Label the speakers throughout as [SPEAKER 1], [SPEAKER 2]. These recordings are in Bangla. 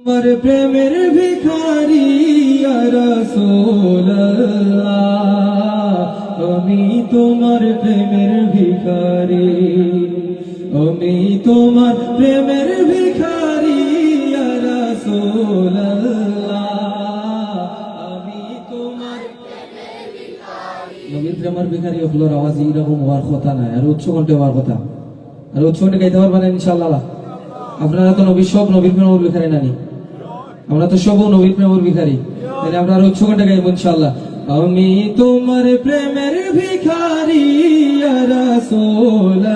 [SPEAKER 1] তোমার প্রেমের ভিখারি ইয়া রাসূলুল্লাহ, আমি তোমার প্রেমের ভিখারি, আমি তোমার প্রেমের ভিখারি ইয়া রাসূলুল্লাহ, আমি তোমার প্রেমের ভিখারি। নবীর প্রেমের ভিখারি হলোর আওয়াজ এরকম হওয়ার কথা না, আর উচ্চ কণ্ঠে হওয়ার কথা, আর উচ্চ কণ্ঠে গাইতে পারবেন ইনশাআল্লাহ। আপনারা তো নবীর সব নবীর প্রেমের ভিখারি নানি, আমরা তো সব নবীর প্রেমের ভিখারি, তাহলে আমরা উচ্চ কণ্ঠে গাইব ইনশাআল্লাহ। আমি তোমার প্রেমের ভিখারি ইয়া রাসূলুল্লাহ,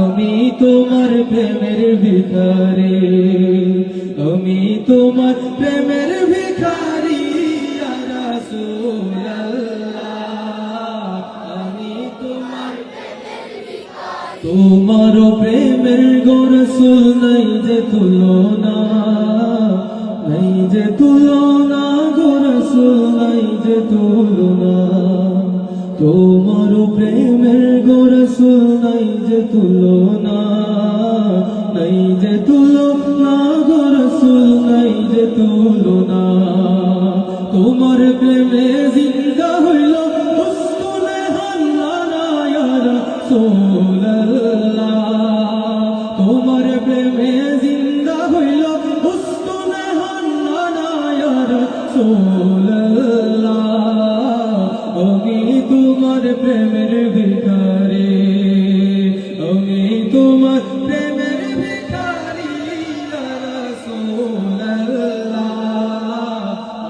[SPEAKER 1] আমি তোমার প্রেমের ভিখারি, আমি তোমার প্রেমের ভিখারি ইয়া রাসূলুল্লাহ, আমি তোমার প্রেমের ভিখারি। তোমার প্রেমের গো রাসূল নাই যে তুলনা, নাই যে তুলনা গো রাসূল, নাই যে তুলনা। তোমার প্রেমের গো রাসূল নাই যে তুলনা, নাই যে তুলনা গো রাসূল, নাই যে তুলনা। তোমার প্রেমে জিন্দা হইল উস্তুনে হান্নানা ইয়া রাসূলুল্লাহ, তোমার প্রেমে জিন্দা হইল উস্তুনে হান্নানা ইয়া রাসূলুল্লাহ, আমি তোমার প্রেমের ভিখারি, আমি তোমার প্রেমের ভিখারি ইয়া রাসূলুল্লাহ,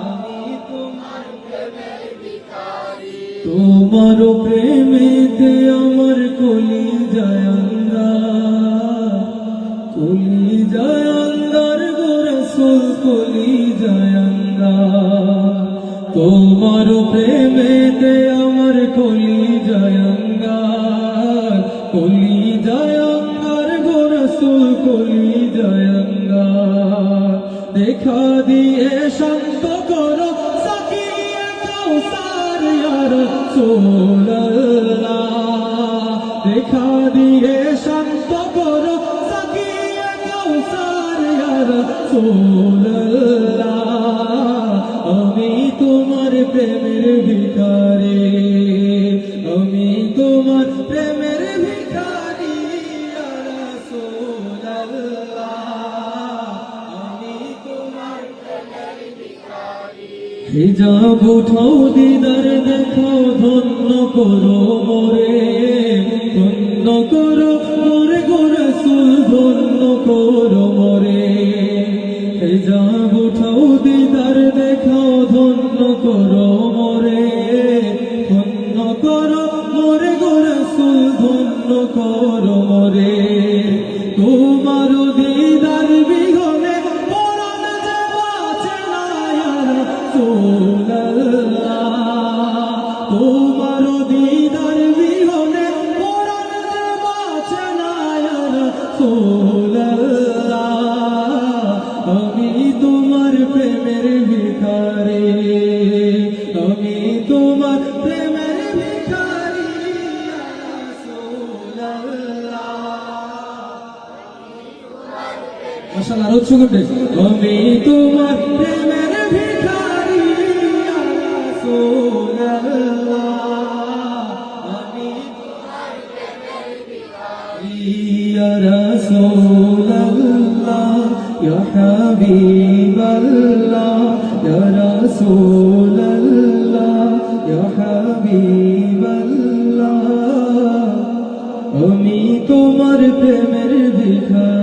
[SPEAKER 1] আমি তোমার প্রেমের ভিখারি। তোমার প্রেমেতে আমার কলিজায় আন্ধার, কলিজায় আন্ধার গো রাসূল, কলিজায় আন্ধার। তোমার প্রেমেতে আমার কলিজায় আন্ধার, কলিজায় আন্ধার গো রাসূল, কলিজায় আন্ধার। দেখা দিয়ে শান্ত করো সাকিয়ে কাউসার ইয়া রাসূলুল্লাহ, দেখা দিয়ে শান্ত করো সাকিয়ে কাউসার ইয়া রাসূলুল্লাহ, আমি তোমার প্রেমের ভিখারি, আমি তোমার প্রেমের ভিখারি ইয়া রাসূলুল্লাহ, আমি তোমার প্রেমের ভিখারি। হিজাব উঠাও দিদার দেখাও, ধন্য করো মোরে, ধন্য করো মোরে গো রাসূল, ধন্য করো মোরে। হিজাব উঠাও দিদার দেখাও, ধন্য করো মোরে, ধন্য করো মোরে গো রাসূল, ধন্য করো মোরে। তোমার দিদার বিহনে পরাণ যে বাঁচে না ইয়া রাসূলুল্লাহ, তোমার দিদার বিহনে পরাণ যে বাঁচে না ইয়া রাসূলুল্লাহ, আমি তোমার প্রেমের ভিখারি, আমি তোমার প্রেমের ভিখারি ইয়া রাসূলুল্লাহ। মাশাআল্লাহ, আরো উচ্চ করে, আমি তোমার প্রেমের ভিখারি ইয়া রাসূলুল্লাহ, আমি তোমার প্রেমের ভিখারি ইয়া রাসূলুল্লাহ, ইয়া হাবিবাল্লাহ, ইয়া রাসূলুল্লাহ, ইয়া হাবিবাল্লাহ, আমি তোমার প্রেমের ভিখারি।